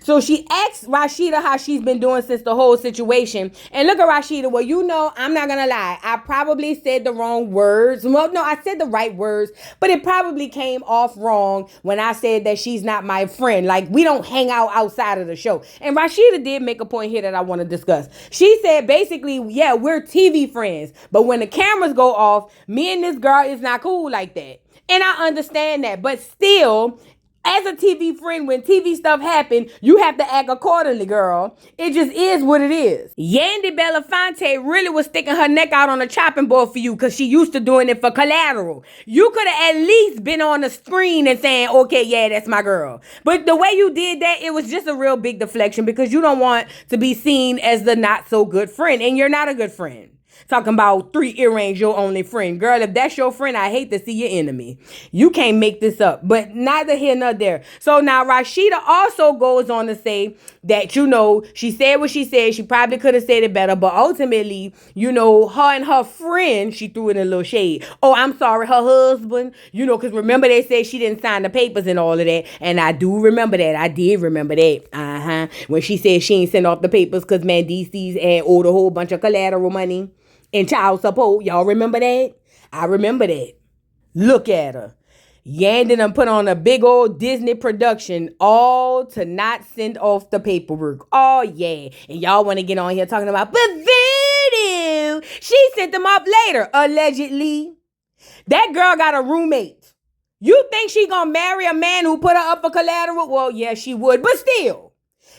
So she asked Rashida how she's been doing since the whole situation. And look at Rashida. Well, I'm not going to lie. I probably said the wrong words. Well, no, I said the right words, but it probably came off wrong when I said that she's not my friend. Like, we don't hang out outside of the show. And Rashida did make a point here that I want to discuss. She said basically, yeah, we're TV friends, but when the cameras go off, me and this girl is not cool like that. And I understand that, but still, as a TV friend, when TV stuff happen, you have to act accordingly, girl. It just is what it is. Yandy Belafonte really was sticking her neck out on the chopping board for you because she used to doing it for collateral. You could have at least been on the screen and saying, okay, yeah, that's my girl. But the way you did that, it was just a real big deflection because you don't want to be seen as the not so good friend, and you're not a good friend. Talking about 3 earrings, your only friend. Girl, if that's your friend, I hate to see your enemy. You can't make this up. But neither here nor there. So now Rashida also goes on to say that, she said what she said. She probably could have said it better. But ultimately, her and her friend, she threw in a little shade. Oh, I'm sorry, her husband. Because remember they said she didn't sign the papers and all of that. And I do remember that. I did remember that. When she said she ain't sent off the papers because, man, DC's had owed a whole bunch of collateral money and child support. Y'all remember that? I remember that. Look at her. Yandy done put on a big old Disney production, all to not send off the paperwork. Oh, yeah. And y'all want to get on here talking about, but voodoo. She sent them off later, allegedly. That girl got a roommate. You think she gonna marry a man who put her up for collateral? Well, yeah, she would, but still.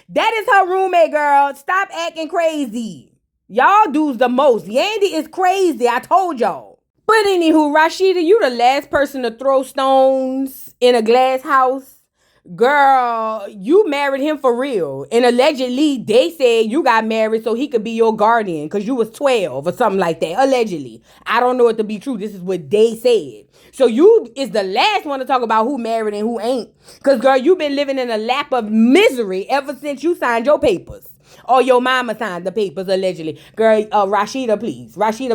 That is her roommate, girl. Stop acting crazy. Y'all dudes the most. Yandy is crazy. I told y'all. But anywho, Rashida, you the last person to throw stones in a glass house. Girl, you married him for real. And allegedly, they said you got married so he could be your guardian because you was 12 or something like that. Allegedly. I don't know it to be true. This is what they said. So you is the last one to talk about who married and who ain't. Because, girl, you been living in a lap of misery ever since you signed your papers. Or your mama signed the papers, allegedly. Girl, Rashida,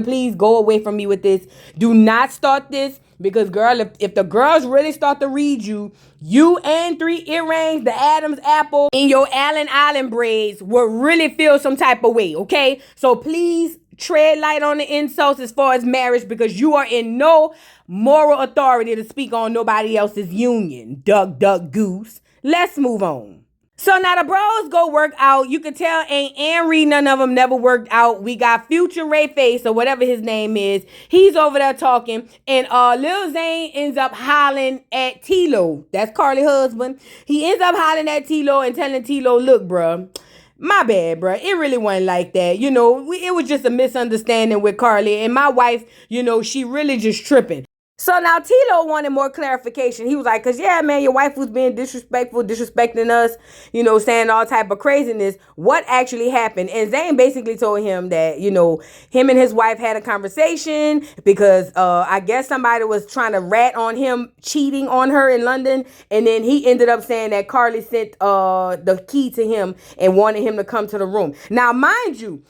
please go away from me with this. Do not start this. Because, girl, if the girls really start to read you and 3 earrings, the Adam's apple, and your Allen Island braids will really feel some type of way, okay? So please tread light on the insults as far as marriage because you are in no moral authority to speak on nobody else's union. Duck, duck, goose. Let's move on. So now the bros go work out. You can tell ain't Ann Reed, none of them never worked out. We got Future Ray Face or whatever his name is. He's over there talking. And Lil Zane ends up hollering at TLo. That's Karlie's husband. He ends up hollering at TLo and telling TLo, look, bruh, my bad, bruh. It really wasn't like that. It was just a misunderstanding with Karlie. And my wife, she really just tripping. So now TLo wanted more clarification. He was like, because, yeah, man, your wife was being disrespectful, disrespecting us, saying all type of craziness. What actually happened? And Zane basically told him that, him and his wife had a conversation because I guess somebody was trying to rat on him cheating on her in London. And then he ended up saying that Karlie sent the key to him and wanted him to come to the room. Now, mind you,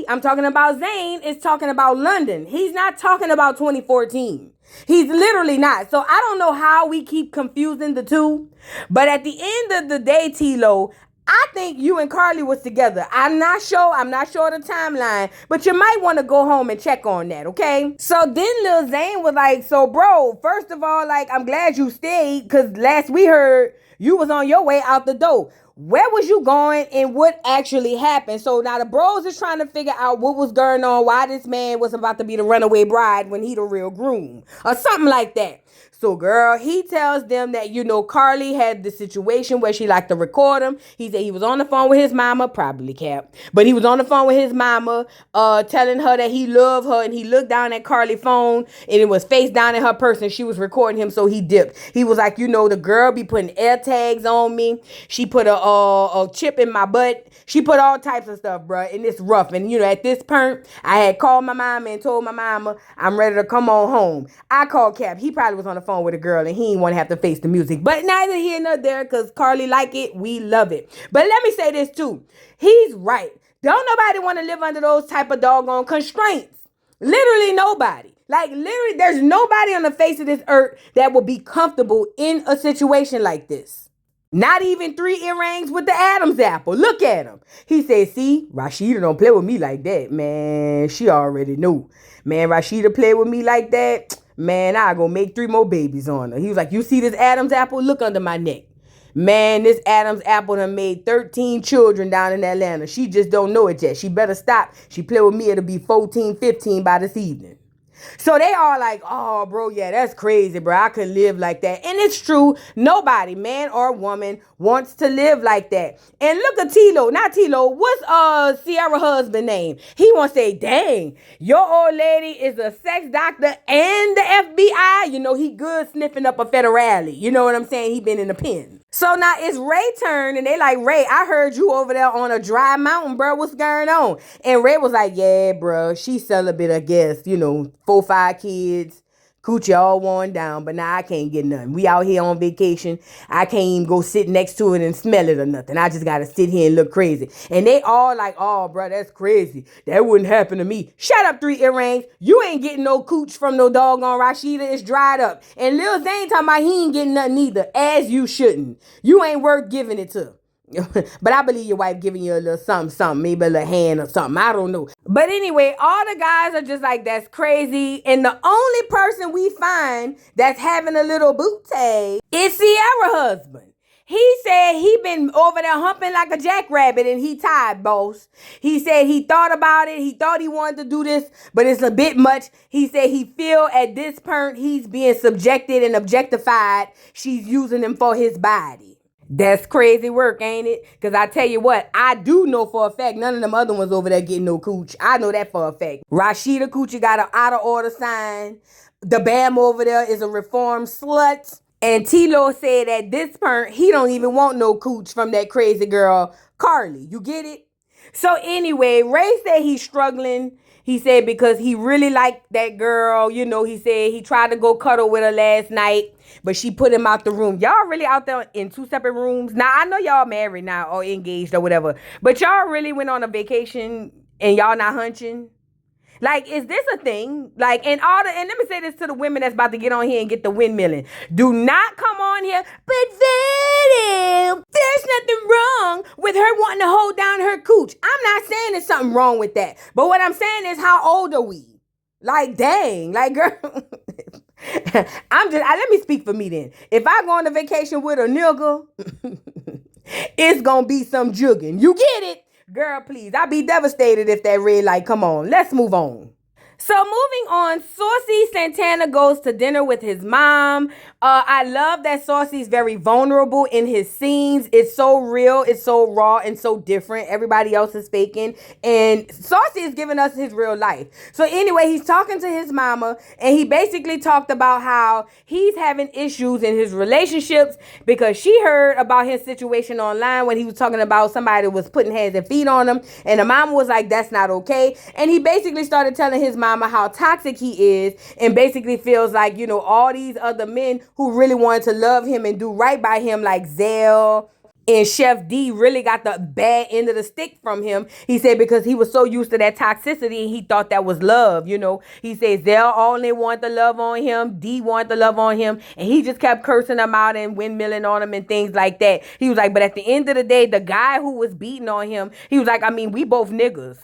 I'm talking about Zane, is talking about London. He's not talking about 2014. He's literally not. So I don't know how we keep confusing the two. But at the end of the day, TLo, I think you and Karlie was together. I'm not sure the timeline, but you might want to go home and check on that, okay? So then Lil Zane was like, so bro, first of all, like, I'm glad you stayed because last we heard you was on your way out the door. Where was you going and what actually happened? So now the bros is trying to figure out what was going on, why this man was about to be the runaway bride when he the real groom or something like that. So, girl, he tells them that, Karlie had the situation where she liked to record him. He said he was on the phone with his mama, probably Cap, but he was on the phone with his mama, telling her that he loved her, and he looked down at Karlie's phone, and it was face down in her purse, and she was recording him, so he dipped. He was like, the girl be putting air tags on me. She put a chip in my butt. She put all types of stuff, bruh, and it's rough. And, at this point, I had called my mama and told my mama I'm ready to come on home. I called Cap. He probably was on the phone with a girl and he didn't want to have to face the music. But neither here nor there because Karlie like it. We love it. But let me say this too. He's right. Don't nobody want to live under those type of doggone constraints. Literally nobody. Like literally there's nobody on the face of this earth that will be comfortable in a situation like this. Not even 3 earrings with the Adam's apple. Look at him. He said, see, Rashida don't play with me like that. Man, she already knew. Man, Rashida play with me like that. Man, I go make 3 more babies on her. He was like, you see this Adam's apple? Look under my neck. Man, this Adam's apple done made 13 children down in Atlanta. She just don't know it yet. She better stop. She play with me, it'll be 14, 15 by this evening. So they are like, oh, bro, yeah, that's crazy, bro. I could live like that. And it's true. Nobody, man or woman, wants to live like that. And look at TLo. Not TLo. What's Sierra's husband name? He wants to say, dang, your old lady is a sex doctor and the FBI. You know, he good sniffing up a federale. You know what I'm saying? He been in the pen. So now it's Ray turn, and they like, Ray, I heard you over there on a dry mountain, bro. What's going on? And Ray was like, yeah, bro, she celibate, I guess. You know, 4, 5 kids. Coochie all worn down, but now I can't get none. We out here on vacation. I can't even go sit next to it and smell it or nothing. I just got to sit here and look crazy. And they all like, oh, bro, that's crazy. That wouldn't happen to me. Shut up, 3 earrings. You ain't getting no cooch from no doggone Rashida. It's dried up. And Lil Zane talking about he ain't getting nothing either, as you shouldn't. You ain't worth giving it to. But I believe your wife giving you a little something, maybe a little hand or something. I don't know. But anyway, all the guys are just like, that's crazy. And the only person we find that's having a little booty is Sierra's husband. He said he been over there humping like a jackrabbit and he tired, boss. He said he thought about it. He thought he wanted to do this, but it's a bit much. He said he feel at this point he's being subjected and objectified. She's using him for his body. That's crazy work, ain't it? Because I tell you what, I do know for a fact none of them other ones over there getting no cooch. I know that for a fact. Rashida Coochie got an out of order sign. The Bam over there is a reformed slut. And TLo said at this point, he don't even want no cooch from that crazy girl, Karlie. You get it? So anyway, Ray said he's struggling. He said because he really liked that girl. You know, he said he tried to go cuddle with her last night, but she put him out the room. Y'all really out there in 2 separate rooms? Now, I know y'all married now or engaged or whatever, but y'all really went on a vacation and y'all not hunching? Like, is this a thing? Like, and let me say this to the women that's about to get on here and get the windmilling. Do not come on here, but Vanny, there's nothing wrong with her wanting to hold down her cooch. I'm not saying there's something wrong with that. But what I'm saying is, how old are we? Like, dang, like, girl. Let me speak for me then. If I go on a vacation with a nigga, it's gonna be some jugging. You get it? Girl, please. I'd be devastated if that red light come on. Let's move on. So moving on, Saucy Santana goes to dinner with his mom. I love that Saucy's very vulnerable in his scenes. It's so real, it's so raw, and so different. Everybody else is faking. And Saucy is giving us his real life. So anyway, he's talking to his mama, and he basically talked about how he's having issues in his relationships because she heard about his situation online when he was talking about somebody that was putting hands and feet on him. And the mama was like, that's not okay. And he basically started telling his mama how toxic he is and basically feels like, you know, all these other men who really wanted to love him and do right by him, like Zell and Chef D, really got the bad end of the stick from him. He said because he was so used to that toxicity and he thought that was love, you know. He said Zell only wanted the love on him, D wanted the love on him, and he just kept cursing them out and windmilling on him and things like that. He was like, but at the end of the day, the guy who was beating on him, he was like, I mean, we both niggas.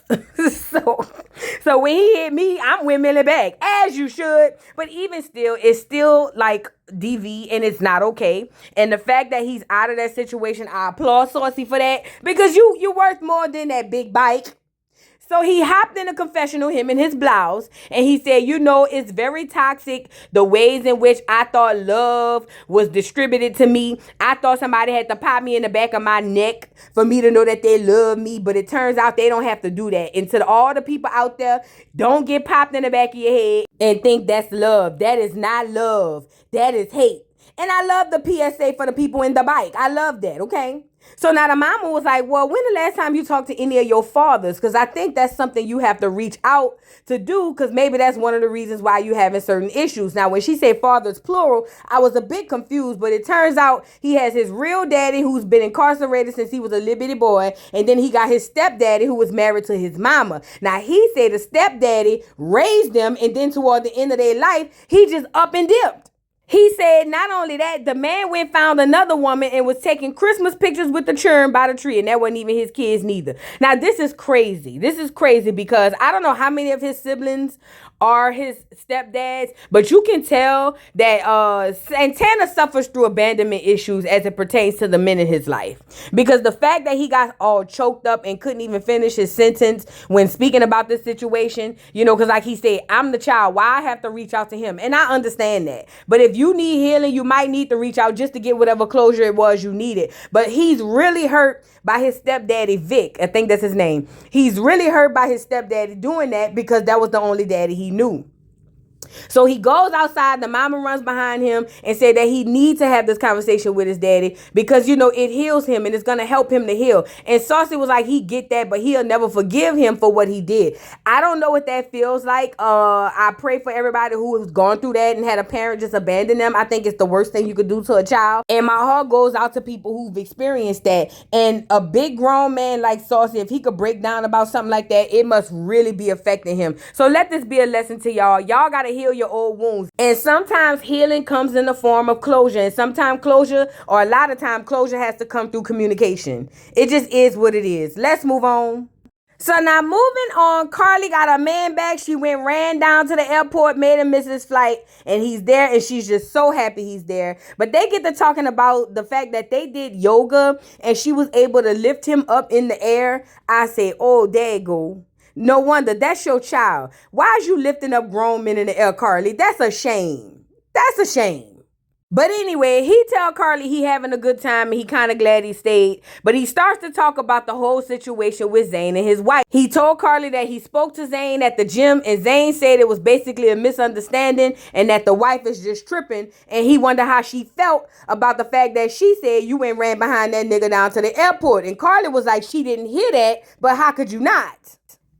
so when he hit me, I'm windmilling back, as you should. But even still, it's still like DV and it's not okay. And the fact that he's out of that situation, I applaud Saucy for that, because you're worth more than that big bike. So he hopped in a confessional, him in his blouse, and he said, you know, it's very toxic, the ways in which I thought love was distributed to me. I thought somebody had to pop me in the back of my neck for me to know that they love me, but it turns out they don't have to do that. And to all the people out there, don't get popped in the back of your head and think that's love. That is not love. That is hate. And I love the PSA for the people in the bike. I love that, okay? So now the mama was like, well, when the last time you talked to any of your fathers? Because I think that's something you have to reach out to do, because maybe that's one of the reasons why you having certain issues. Now, when she said fathers plural, I was a bit confused, but it turns out he has his real daddy who's been incarcerated since he was a little bitty boy, and then he got his stepdaddy who was married to his mama. Now, he said the stepdaddy raised them, and then toward the end of their life, he just up and dipped. He said not only that, the man went and found another woman and was taking Christmas pictures with the churn by the tree, and that wasn't even his kids neither. Now this is crazy. This is crazy because I don't know how many of his siblings are his stepdads, but you can tell that Santana suffers through abandonment issues as it pertains to the men in his life. Because the fact that he got all choked up and couldn't even finish his sentence when speaking about this situation, you know, because like he said, I'm the child. Why I have to reach out to him? And I understand that. But if you need healing, you might need to reach out just to get whatever closure it was you needed. But he's really hurt by his stepdaddy, Vic. I think that's his name. He's really hurt by his stepdaddy doing that because that was the only daddy he knew. So he goes outside, the mama runs behind him and said that he needs to have this conversation with his daddy because, you know, it heals him and it's going to help him to heal. And Saucy was like, he get that, but he'll never forgive him for what he did. I don't know what that feels like. I pray for everybody who has gone through that and had a parent just abandon them. I think it's the worst thing you could do to a child. And my heart goes out to people who've experienced that. And a big grown man like Saucy, if he could break down about something like that, it must really be affecting him. So let this be a lesson to y'all. Y'all got to heal your old wounds. And sometimes healing comes in the form of closure. And sometimes closure, or a lot of time, closure has to come through communication. It just is what it is. Let's move on. So now moving on, Karlie got her man back. She ran down to the airport, made him miss his flight, and he's there, and she's just so happy he's there. But they get to talking about the fact that they did yoga, and she was able to lift him up in the air. I say, oh, there you go. No wonder, that's your child. Why is you lifting up grown men in the air, Karlie? That's a shame. That's a shame. But anyway, he tell Karlie he having a good time and he kind of glad he stayed. But he starts to talk about the whole situation with Zane and his wife. He told Karlie that he spoke to Zane at the gym and Zane said it was basically a misunderstanding and that the wife is just tripping. And he wondered how she felt about the fact that she said you went ran behind that nigga down to the airport. And Karlie was like, she didn't hear that, but how could you not?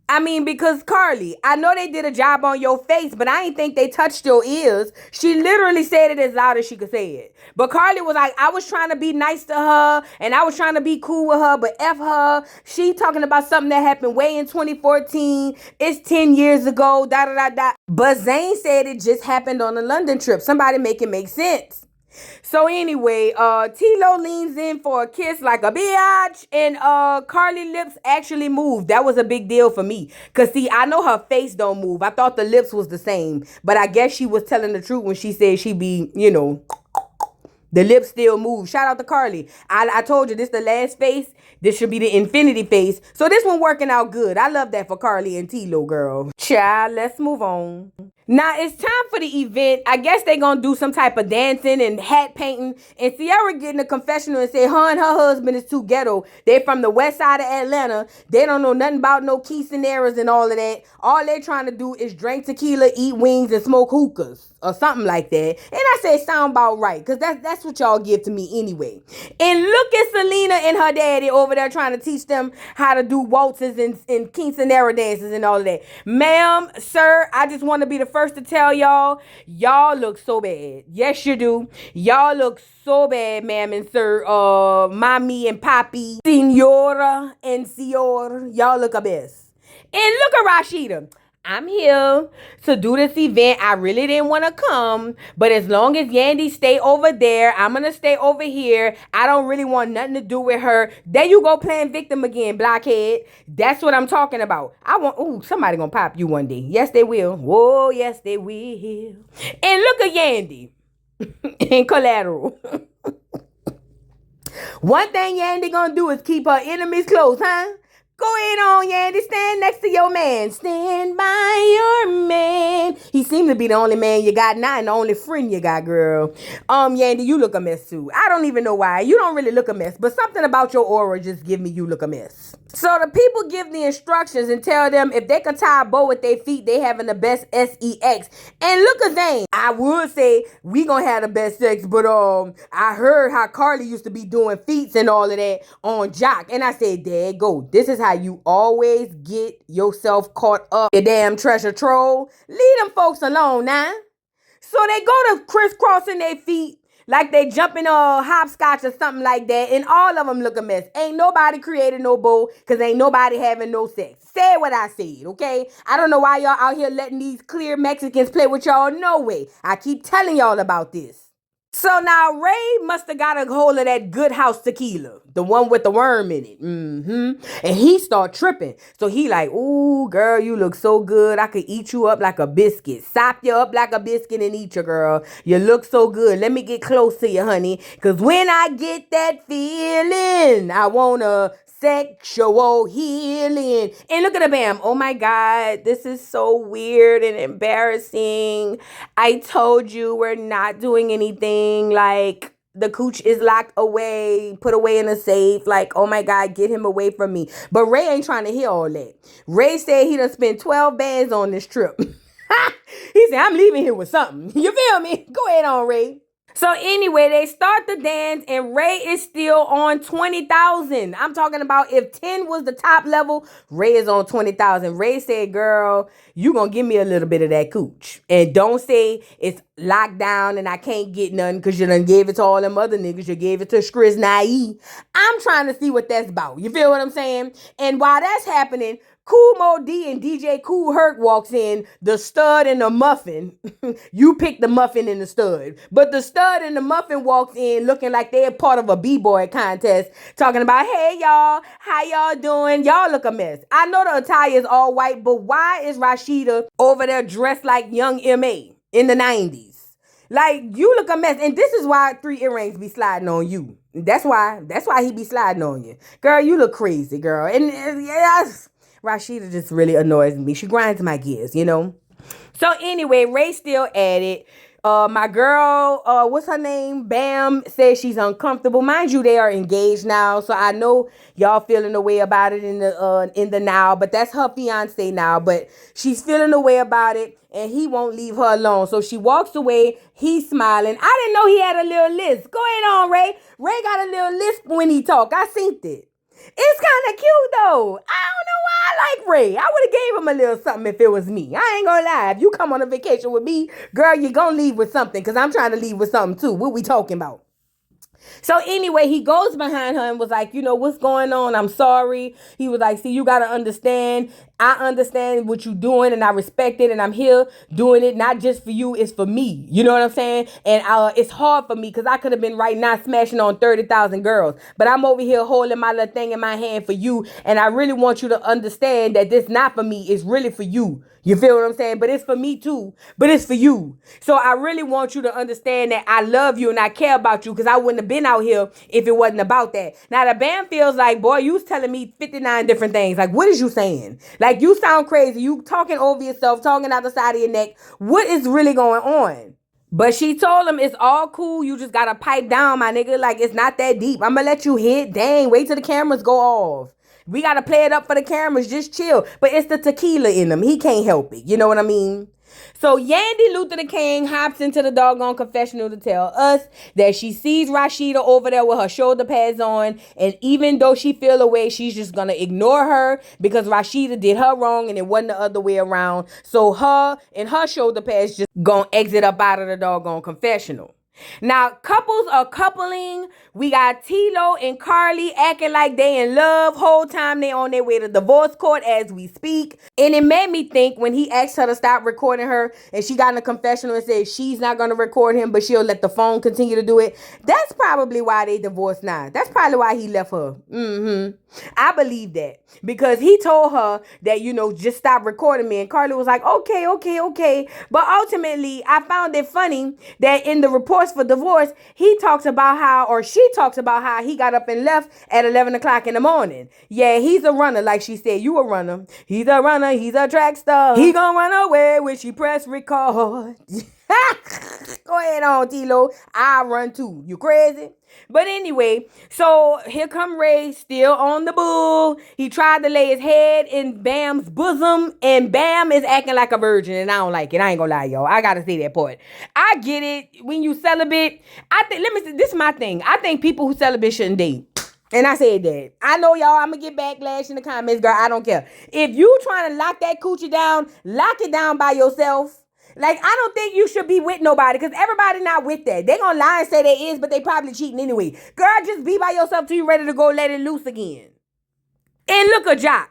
I mean, because Karlie, I know they did a job on your face, but I ain't think they touched your ears. She literally said it as loud as she could say it. But Karlie was like, I was trying to be nice to her and I was trying to be cool with her, but F her. She talking about something that happened way in 2014. It's 10 years ago, da da da da. But Zane said it just happened on the London trip. Somebody make it make sense. So anyway, TLo leans in for a kiss like a biatch, and Karlie lips actually moved. That was a big deal for me. Cause see, I know her face don't move. I thought the lips was the same. But I guess she was telling the truth when she said she be, you know, the lips still move. Shout out to Karlie. I told you this the last face. This should be the infinity face. So this one working out good. I love that for Karlie and TLo, girl. Child, let's move on. Now it's time for the event. I guess they gonna do some type of dancing and hat painting. And Sierra getting a confessional and say her and her husband is too ghetto. They from the west side of Atlanta. They don't know nothing about no quinceañeras and all of that. All they trying to do is drink tequila, eat wings, and smoke hookahs or something like that. And I say sound about right, because that's what y'all give to me anyway. And look at Selena and her daddy over there trying to teach them how to do waltzes and quinceañera dances and all of that. Ma'am, sir, I just want to be the first to tell y'all look so bad. Yes, you do. Y'all look so bad, ma'am and sir. Mommy and Poppy, Senora and Sior, y'all look a mess. And look at Rashida. I'm here to do this event. I really didn't want to come, but as long as Yandy stay over there, I'm going to stay over here. I don't really want nothing to do with her. There you go playing victim again, blockhead. That's what I'm talking about. Somebody going to pop you one day. Yes, they will. Oh, yes, they will. And look at Yandy in Collateral. One thing Yandy going to do is keep her enemies close, huh? Go ahead on, Yandy. Stand next to your man. Stand by your man. He seemed to be the only man you got now and the only friend you got, girl. Yandy, you look a mess too. I don't even know why. You don't really look a mess, but something about your aura just give me you look a mess. So the people give the instructions and tell them if they could tie a bow with their feet, they having the best sex. And look at Zane. I would say we gonna have the best sex, but I heard how Karlie used to be doing feats and all of that on Jock. And I said, there you go. This is how you always get yourself caught up, you damn treasure troll. Leave them folks alone now. So they go to crisscrossing their feet. Like they jumping hopscotch or something like that, and all of them look a mess. Ain't nobody created no bow, because ain't nobody having no sex. Say what I said, okay? I don't know why y'all out here letting these clear Mexicans play with y'all. No way. I keep telling y'all about this. So now Ray must have got a hold of that Good House tequila, the one with the worm in it. And he start tripping. So he like, ooh, girl, you look so good. I could eat you up like a biscuit. Sop you up like a biscuit and eat you, girl. You look so good. Let me get close to you, honey. Because when I get that feeling, I want to sexual healing. And look at the Bam. Oh my God, this is so weird and embarrassing. I told you we're not doing anything. Like, the cooch is locked away, put away in a safe. Like, oh my God, get him away from me. But Ray ain't trying to hear all that. Ray said he done spent 12 bands on this trip. He said, I'm leaving here with something. You feel me? Go ahead on, Ray. So anyway, they start the dance and Ray is still on 20,000. I'm talking about if 10 was the top level, Ray is on 20,000. Ray said, girl, you gonna give me a little bit of that cooch. And don't say it's locked down and I can't get none because you done gave it to all them other niggas. You gave it to Chris Naive. I'm trying to see what that's about. You feel what I'm saying? And while that's happening, Cool Mo D and DJ Kool Herc walks in, the stud and the muffin. You pick the muffin and the stud. But the stud and the muffin walks in looking like they're part of a b-boy contest, talking about, hey y'all, how y'all doing? Y'all look a mess. I know the attire is all white, but why is Rashida over there dressed like young M.A. in the 90s? Like, you look a mess. And this is why 3 earrings be sliding on you. That's why he be sliding on you. Girl, you look crazy, girl. And yes, Rashida just really annoys me. She grinds my gears, you know? So anyway, Ray still at it. My girl, what's her name? Bam says she's uncomfortable. Mind you, they are engaged now, so I know y'all feeling the way about it in the now. But that's her fiance now. But she's feeling the way about it, and he won't leave her alone. So she walks away. He's smiling. I didn't know he had a little list. Go ahead on, Ray. Ray got a little list when he talk. I seen it. It's kind of cute though. I don't know why I like Ray. I would have gave him a little something if it was me. I ain't gonna lie. If you come on a vacation with me, girl, you're gonna leave with something, because I'm trying to leave with something too. What we talking about? So anyway, he goes behind her and was like, you know, what's going on? I'm sorry. He was like, see, you got to understand. I understand what you're doing and I respect it. And I'm here doing it not just for you. It's for me. You know what I'm saying? And it's hard for me because I could have been right now smashing on 30,000 girls. But I'm over here holding my little thing in my hand for you. And I really want you to understand that this not for me. It's really for you. You feel what I'm saying? But it's for me too. But it's for you. So I really want you to understand that I love you and I care about you, because I wouldn't have been out here if it wasn't about that. Now the band feels like, boy, you was telling me 59 different things. Like, what is you saying? Like, you sound crazy. You talking over yourself, talking out the side of your neck. What is really going on? But she told him it's all cool. You just got to pipe down, my nigga. Like, it's not that deep. I'm going to let you hit. Dang, wait till the cameras go off. We got to play it up for the cameras. Just chill. But it's the tequila in him. He can't help it. You know what I mean? So Yandy Luther the King hops into the doggone confessional to tell us that she sees Rashida over there with her shoulder pads on. And even though she feel away, she's just going to ignore her because Rashida did her wrong and it wasn't the other way around. So her and her shoulder pads just going to exit up out of the doggone confessional. Now, couples are coupling. We got TLo and Karlie acting like they in love. Whole time they on their way to divorce court as we speak. And it made me think when he asked her to stop recording her and she got in the confessional and said she's not going to record him, but she'll let the phone continue to do it. That's probably why they divorced now. That's probably why he left her. I believe that because he told her that, you know, just stop recording me. And Karlie was like, okay. But ultimately, I found it funny that in the reports for divorce, she talks about how he got up and left at 11 o'clock in the morning. Yeah, he's a runner. Like she said, you a runner. He's a runner. He's a track star. He gonna run away when she press record. Go ahead on, TLo. I run too. You crazy? But anyway, so here come Ray, still on the bull. He tried to lay his head in Bam's bosom, and Bam is acting like a virgin, and I don't like it. I ain't gonna lie, y'all. I gotta say that part. I get it. When you celibate, I think, this is my thing. I think people who celibate shouldn't date. And I said that. I know y'all, I'm going to get backlash in the comments, girl. I don't care. If you trying to lock that coochie down, lock it down by yourself. Like, I don't think you should be with nobody because everybody not with that. They gonna lie and say they is, but they probably cheating anyway. Girl, just be by yourself till you ready to go let it loose again. And look at Jock.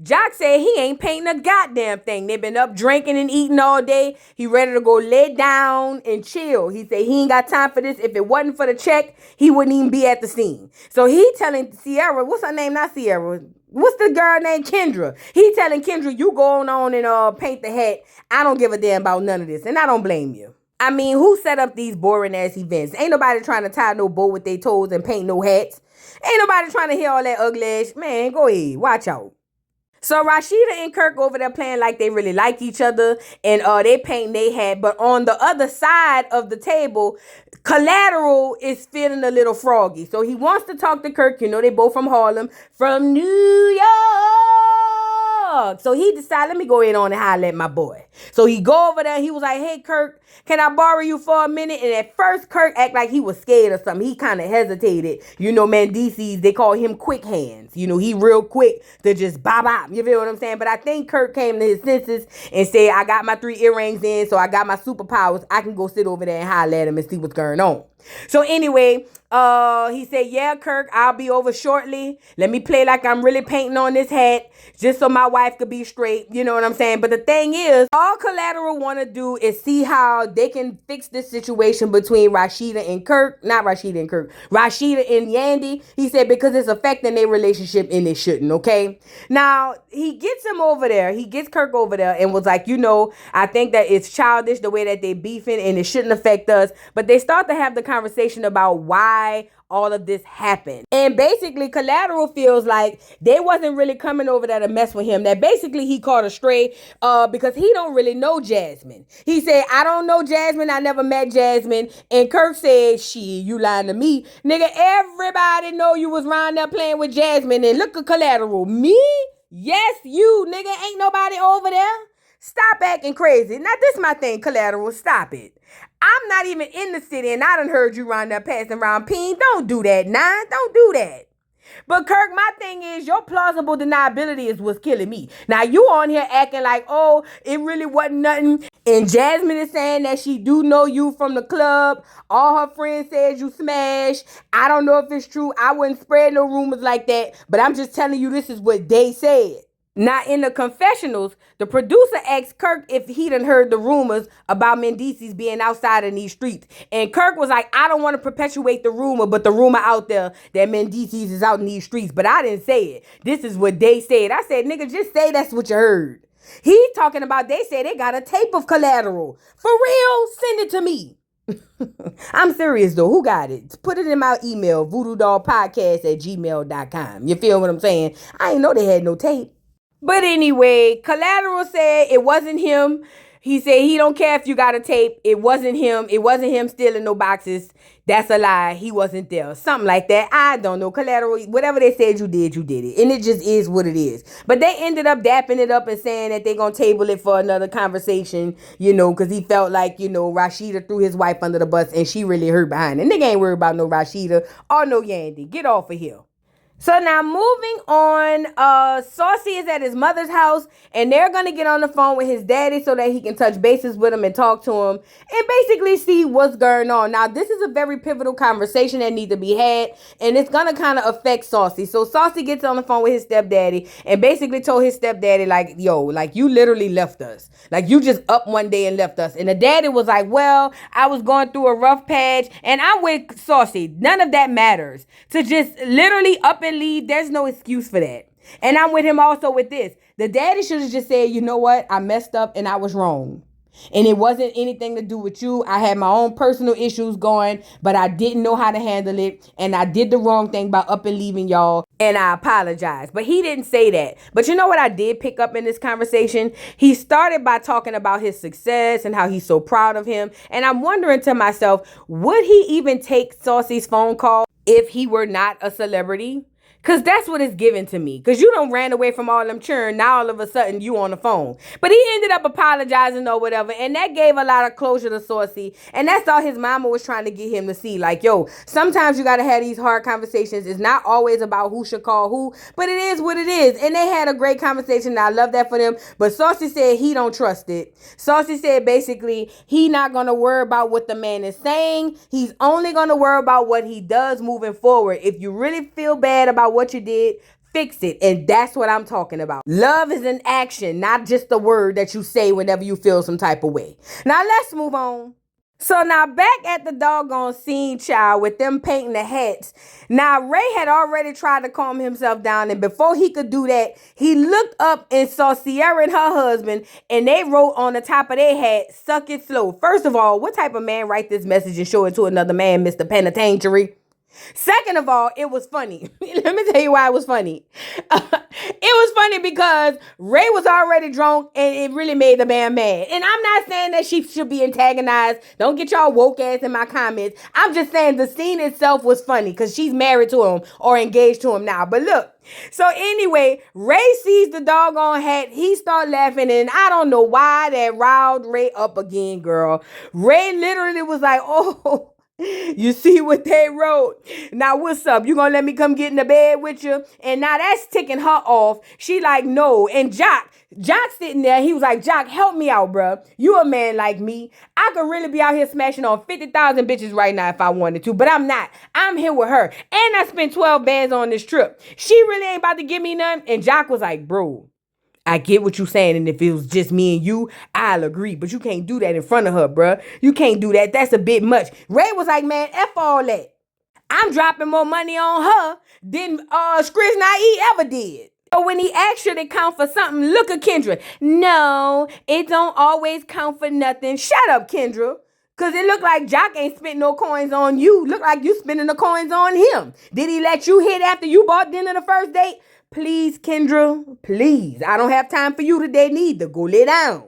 Jock said he ain't painting a goddamn thing. They been up drinking and eating all day. He ready to go lay down and chill. He said he ain't got time for this. If it wasn't for the check, he wouldn't even be at the scene. So he telling Sierra, what's her name? Not Sierra. What's the girl named Kendra? He telling Kendra, you go on and paint the hat. I don't give a damn about none of this. And I don't blame you. I mean, who set up these boring ass events? Ain't nobody trying to tie no bow with their toes and paint no hats. Ain't nobody trying to hear all that ugly ass. Man, go ahead. Watch out. So Rashida and Kirk over there playing like they really like each other, and they painting they hat. But on the other side of the table, Collateral is feeling a little froggy. So he wants to talk to Kirk. You know, they both from Harlem, from New York. So he decided, let me go in on and holler at my boy. So he go over there. He was like, hey, Kirk, can I borrow you for a minute? And at first, Kirk act like he was scared or something. He kind of hesitated. You know, Mendices, they call him quick hands. You know, he real quick to just bop. You feel what I'm saying? But I think Kirk came to his senses and said, I got my 3 earrings in, so I got my superpowers. I can go sit over there and holler at him and see what's going on. So anyway, he said, yeah, Kirk, I'll be over shortly. Let me play like I'm really painting on this hat just so my wife could be straight. You know what I'm saying? But the thing is, all Collateral want to do is see how they can fix this situation between Rashida and Kirk. Not Rashida and Kirk. Rashida and Yandy. He said because it's affecting their relationship and it shouldn't, okay? Now, he gets him over there. He gets Kirk over there and was like, you know, I think that it's childish the way that they beefing and it shouldn't affect us. But they start to have the conversation about why all of this happened. And basically, Collateral feels like they wasn't really coming over there to mess with him. That basically he caught a stray because he don't really know Jasmine. He said, I don't know Jasmine. I never met Jasmine. And Kirk said, shit, you lying to me. Nigga, everybody know you was around there playing with Jasmine. And look at Collateral. Me? Yes, you, nigga. Ain't nobody over there. Stop acting crazy. Now, this my thing, Collateral. Stop it. I'm not even in the city, and I done heard you around there passing around peen. Don't do that, nah. Don't do that. But Kirk, my thing is, your plausible deniability is what's killing me. Now, you on here acting like, oh, it really wasn't nothing. And Jasmine is saying that she do know you from the club. All her friends said you smashed. I don't know if it's true. I wouldn't spread no rumors like that. But I'm just telling you, this is what they said. Now, in the confessionals, the producer asked Kirk if he done heard the rumors about Mendices being outside in these streets. And Kirk was like, I don't want to perpetuate the rumor, but the rumor out there that Mendices is out in these streets. But I didn't say it. This is what they said. I said, nigga, just say that's what you heard. He's talking about, they said they got a tape of Collateral. For real? Send it to me. I'm serious though. Who got it? Put it in my email, voodoodollpodcast@gmail.com. You feel what I'm saying? I ain't know they had no tape. But anyway, Collateral said it wasn't him. He said he don't care if you got a tape. It wasn't him. It wasn't him stealing no boxes. That's a lie. He wasn't there. Something like that. I don't know. Collateral, whatever they said you did it. And it just is what it is. But they ended up dapping it up and saying that they're going to table it for another conversation, you know, because he felt like, you know, Rashida threw his wife under the bus and she really hurt behind it. Nigga ain't worried about no Rashida or no Yandy. Get off of here. So now moving on, Saucy is at his mother's house and they're going to get on the phone with his daddy so that he can touch bases with him and talk to him and basically see what's going on. Now, this is a very pivotal conversation that needs to be had and it's going to kind of affect Saucy. So Saucy gets on the phone with his stepdaddy and basically told his stepdaddy like, yo, like you literally left us. Like you just up one day and left us. And the daddy was like, well, I was going through a rough patch and I'm with Saucy. None of that matters. To just literally up and leave, there's no excuse for that. And I'm with him also with this. The daddy should have just said, you know what? I messed up and I was wrong. And it wasn't anything to do with you. I had my own personal issues going, but I didn't know how to handle it. And I did the wrong thing by up and leaving y'all. And I apologize. But he didn't say that. But you know what I did pick up in this conversation? He started by talking about his success and how he's so proud of him. And I'm wondering to myself, would he even take Saucy's phone call if he were not a celebrity? Cause that's what it's given to me. Cause you done ran away from all them churn. Now all of a sudden you on the phone. But he ended up apologizing or whatever. And that gave a lot of closure to Saucy. And that's all his mama was trying to get him to see. Like, yo, sometimes you gotta have these hard conversations. It's not always about who should call who, but it is what it is. And they had a great conversation. And I love that for them. But Saucy said he don't trust it. Saucy said basically he not gonna worry about what the man is saying. He's only gonna worry about what he does moving forward. If you really feel bad about what you did, fix it. And that's what I'm talking about. Love is an action, not just a word that you say whenever you feel some type of way. Now let's move on. So now back at the doggone scene, child, with them painting the hats. Now Ray had already tried to calm himself down, and before he could do that, he looked up and saw Sierra and her husband, and they wrote on the top of their hat, "Suck it slow." First of all, what type of man write this message and show it to another man, Mr. Penitentiary? Second of all, it was funny. Let me tell you why it was funny. It was funny because Ray was already drunk and it really made the man mad. And I'm not saying that she should be antagonized. Don't get y'all woke ass in my comments. I'm just saying the scene itself was funny because she's married to him or engaged to him now. But look. So anyway, Ray sees the doggone hat. He start laughing, and I don't know why that riled Ray up again, girl. Ray literally was like, "Oh, you see what they wrote? Now what's up? You gonna let me come get in the bed with you?" And now that's ticking her off. She like, no. And Jock sitting there. He was like, "Jock, help me out, bro. You a man like me. I could really be out here smashing on 50,000 bitches right now if I wanted to, but I'm not. I'm here with her. And I spent 12 bands on this trip. She really ain't about to give me none." And Jock was like, "Bro, I get what you're saying, and if it was just me and you, I'll agree. But you can't do that in front of her, bruh. You can't do that. That's a bit much." Ray was like, "Man, F all that. I'm dropping more money on her than Skrizz Naive ever did." So when he asked her to count for something, look at Kendra. "No, it don't always count for nothing." Shut up, Kendra. Cause it looked like Jock ain't spent no coins on you. Look like you spending the coins on him. Did he let you hit after you bought dinner the first date? Please, Kendra, please. I don't have time for you today neither. Go lay down.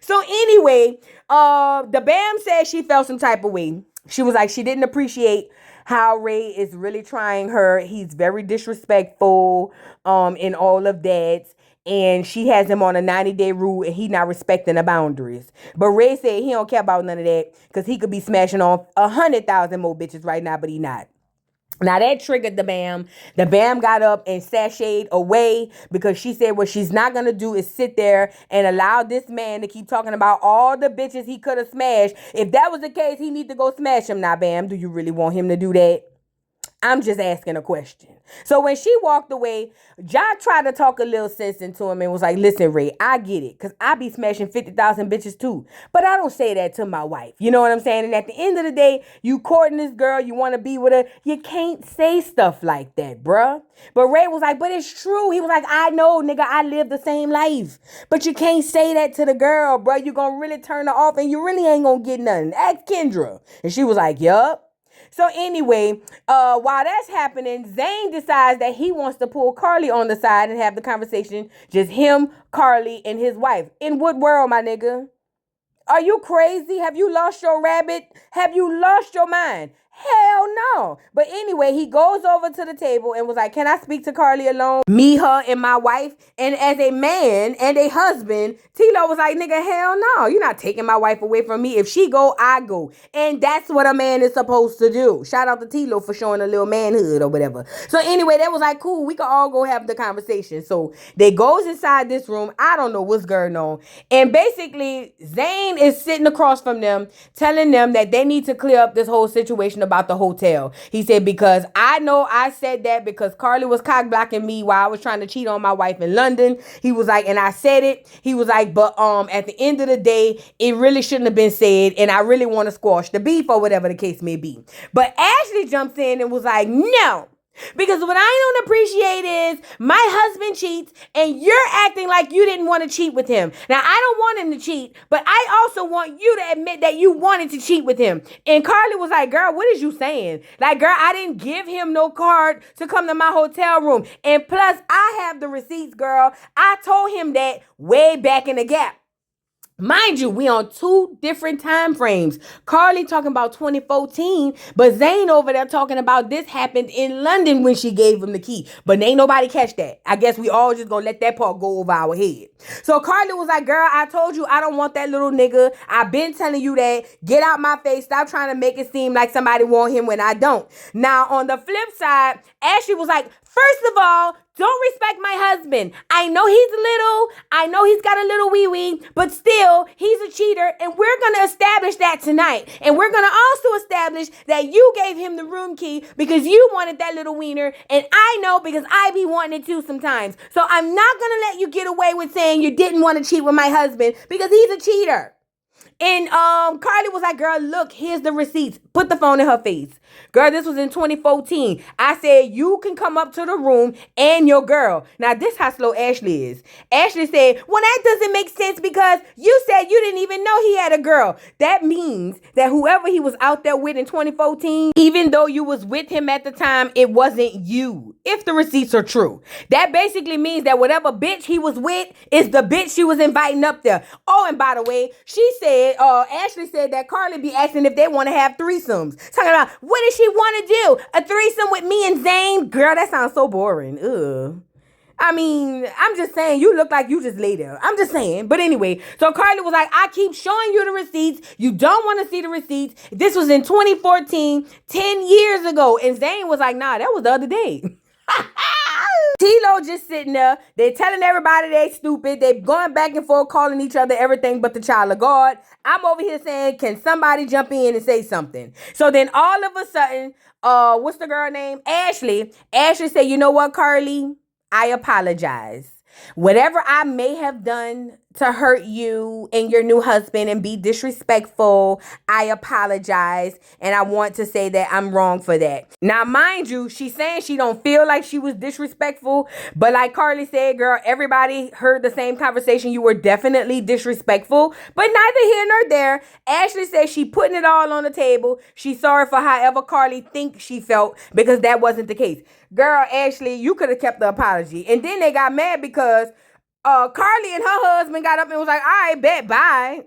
So anyway, the Bam said she felt some type of way. She was like, she didn't appreciate how Ray is really trying her. He's very disrespectful, in all of that. And she has him on a 90-day rule, and he not respecting the boundaries. But Ray said he don't care about none of that because he could be smashing on 100,000 more bitches right now, but he not. Now that triggered the Bam. The Bam got up and sashayed away because she said what she's not going to do is sit there and allow this man to keep talking about all the bitches he could have smashed. If that was the case, he need to go smash him. Now, Bam, do you really want him to do that? I'm just asking a question. So when she walked away, Jock tried to talk a little sense into him and was like, "Listen, Ray, I get it. Because I be smashing 50,000 bitches too. But I don't say that to my wife. You know what I'm saying? And at the end of the day, you courting this girl, you want to be with her. You can't say stuff like that, bruh." But Ray was like, "But it's true." He was like, "I know, nigga, I live the same life. But you can't say that to the girl, bruh. You're going to really turn her off and you really ain't going to get nothing. Ask Kendra." And she was like, "Yup." So anyway, while that's happening, Zane decides that he wants to pull Karlie on the side and have the conversation. Just him, Karlie, and his wife. In what world, my nigga? Are you crazy? Have you lost your rabbit? Have you lost your mind? Hell no. But anyway, he goes over to the table and was like, "Can I speak to Karlie alone? Me, her, and my wife." And as a man and a husband, TLo was like, "Nigga, hell no. You're not taking my wife away from me. If she go, I go." And that's what a man is supposed to do. Shout out to TLo for showing a little manhood or whatever. So anyway, that was like, cool. We could all go have the conversation. So they goes inside this room. I don't know what's going on. And basically, Zane is sitting across from them, telling them that they need to clear up this whole situation about the hotel. He said, "Because I know I said that because Karlie was cock blocking me while I was trying to cheat on my wife in London." He was like, "And I said it." He was like, "But at the end of the day, it really shouldn't have been said, and I really want to squash the beef," or whatever the case may be. But Ashley jumps in and was like, "No. Because what I don't appreciate is my husband cheats and you're acting like you didn't want to cheat with him. Now, I don't want him to cheat, but I also want you to admit that you wanted to cheat with him." And Karlie was like, "Girl, what is you saying? Like, girl, I didn't give him no card to come to my hotel room. And plus, I have the receipts, girl. I told him that way back in the gap." Mind you, we on two different time frames. Karlie talking about 2014, but Zane over there talking about this happened in London when she gave him the key. But ain't nobody catch that. I guess we all just gonna let that part go over our head. So Karlie was like, girl, I told you I don't want that little nigga. I've been telling you that. Get out my face. Stop trying to make it seem like somebody want him when I don't. Now, on the flip side, Ashley was like, first of all, don't respect my husband. I know he's little. I know he's got a little wee-wee, but still, he's a cheater, and we're going to establish that tonight. And we're going to also establish that you gave him the room key because you wanted that little wiener, and I know because I be wanting it too sometimes. So I'm not going to let you get away with saying you didn't want to cheat with my husband because he's a cheater. And Karlie was like, girl, look, here's the receipts. Put the phone in her face. Girl, this was in 2014. I said, you can come up to the room and your girl. Now, this how slow Ashley is. Ashley said, well, that doesn't make sense because you said you didn't even know he had a girl. That means that whoever he was out there with in 2014, even though you was with him at the time, it wasn't you. If the receipts are true. That basically means that whatever bitch he was with is the bitch she was inviting up there. Oh, and by the way, she said, Ashley said that Karlie be asking if they want to have threesomes. Talking about, what does she want to do? A threesome with me and Zane? Girl, that sounds so boring. Ugh. I mean, I'm just saying, you look like you just lay there. I'm just saying. But anyway, so Karlie was like, I keep showing you the receipts. You don't want to see the receipts. This was in 2014, 10 years ago. And Zane was like, nah, that was the other day. TLo just sitting there. They're telling everybody they stupid. They going back and forth calling each other everything but the child of God. I'm over here saying, can somebody jump in and say something? So then all of a sudden, what's the girl name? Ashley. Ashley said, you know what, Karlie? I apologize. Whatever I may have done to hurt you and your new husband and be disrespectful, I apologize. And I want to say that I'm wrong for that. Now, mind you, she's saying she don't feel like she was disrespectful. But like Karlie said, girl, everybody heard the same conversation. You were definitely disrespectful. But neither here nor there. Ashley said she putting it all on the table. She's sorry for however Karlie thinks she felt because that wasn't the case. Girl, Ashley, you could have kept the apology. And then they got mad because Karlie and her husband got up and was like, all right, bet, bye.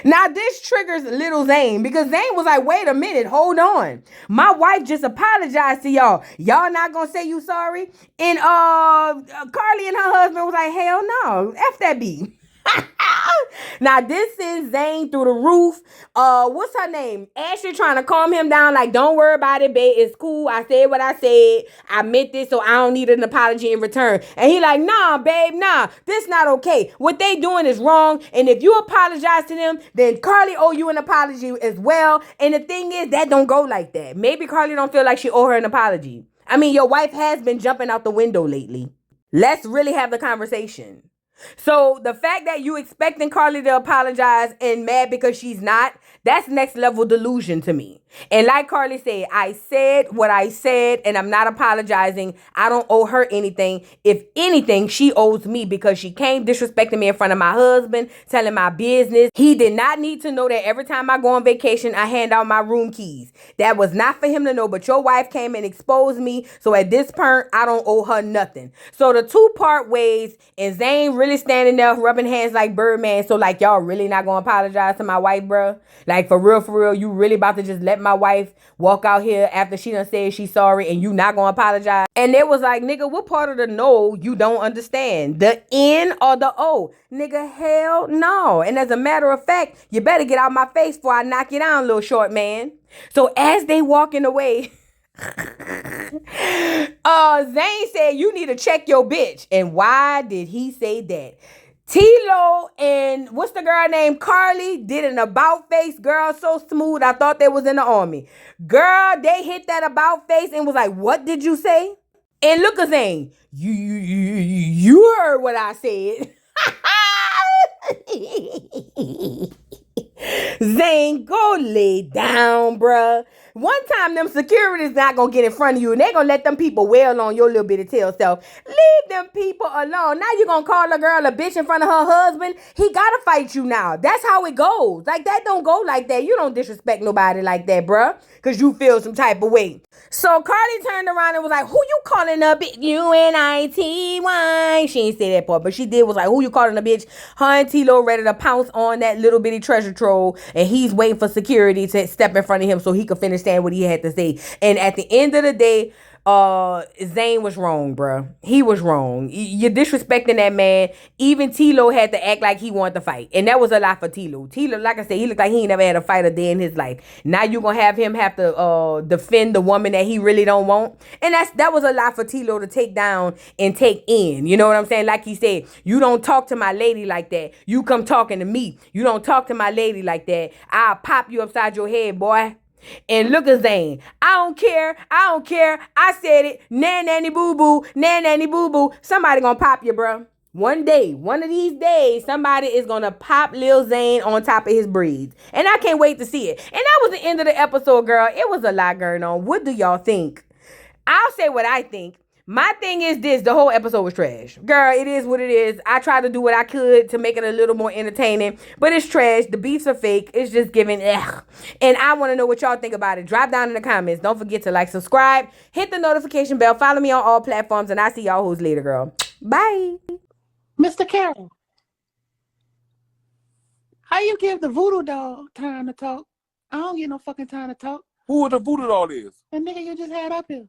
Now, this triggers Lil Zane because Zane was like, wait a minute, hold on. My wife just apologized to y'all. Y'all not going to say you sorry? And Karlie and her husband was like, hell no, F that B. Now, this is Zane through the roof. What's her name? Ashley trying to calm him down like, don't worry about it, babe. It's cool. I said what I said. I meant this, so I don't need an apology in return. And he like, nah, babe, nah. This not okay. What they doing is wrong. And if you apologize to them, then Karlie owe you an apology as well. And the thing is, that don't go like that. Maybe Karlie don't feel like she owe her an apology. I mean, your wife has been jumping out the window lately. Let's really have the conversation. So the fact that you expecting Karlie to apologize and mad because she's not, that's next level delusion to me. And like Karlie said, I said what I said and I'm not apologizing. I don't owe her anything. If anything, she owes me because she came disrespecting me in front of my husband, telling my business. He did not need to know that every time I go on vacation, I hand out my room keys. That was not for him to know, but your wife came and exposed me. So at this point, I don't owe her nothing. So the two part ways, and Zane really standing there rubbing hands like Birdman. So like, y'all really not gonna apologize to my wife, bro? Like for real, you really about to just let my wife walk out here after she done said she's sorry and you not gonna apologize? And it was like, nigga, what part of the no you don't understand? The N or the O? Nigga, hell no. And as a matter of fact, you better get out my face before I knock you down, little short man. So as they walking away, Zane said, you need to check your bitch. And why did he say that? TLo and what's the girl named Karlie did an about face, girl, so smooth. I thought they was in the army. Girl, they hit that about face and was like, what did you say? And look at Zane, you heard what I said. Zane, go lay down, bruh. One time them security's not gonna get in front of you and they gonna let them people wail on your little bitty tail self. Leave them people alone. Now you gonna call a girl a bitch in front of her husband. He gotta fight you now. That's how it goes. Like, that don't go like that. You don't disrespect nobody like that, bruh, because you feel some type of way. So Karlie turned around and was like, who you calling a bitch? UNITY. She ain't say that part, but she did, was like, who you calling a bitch? Her and TLo ready to pounce on that little bitty treasure troll, and he's waiting for security to step in front of him so he could finish saying what he had to say. And at the end of the day, Zane was wrong, bruh. He was wrong. You're disrespecting that man. Even TLo had to act like he wanted to fight, and that was a lot for TLo. TLo, like I said, he looked like he ain't never had a fight a day in his life. Now you gonna have him have to defend the woman that he really don't want, and that was a lot for TLo to take down and take in. You know what I'm saying? Like he said, you don't talk to my lady like that. You come talking to me. You don't talk to my lady like that. I'll pop you upside your head, boy. And look at Zane. I don't care. I said it. Nanny boo boo. Nanny boo boo. Somebody gonna pop you, bro. One day, one of these days, somebody is gonna pop Lil Zane on top of his braids. And I can't wait to see it. And that was the end of the episode, girl. It was a lot going on. What do y'all think? I'll say what I think. My thing is this: the whole episode was trash. Girl, it is what it is. I tried to do what I could to make it a little more entertaining, but it's trash. The beefs are fake. It's just giving ugh. And I want to know what y'all think about it. Drop down in the comments. Don't forget to like, subscribe, hit the notification bell, follow me on all platforms, and I'll see y'all hoes later, girl. Bye. Mr. Carroll, how you give the voodoo doll time to talk? I don't get no fucking time to talk. Who the voodoo doll is? The nigga you just had up here.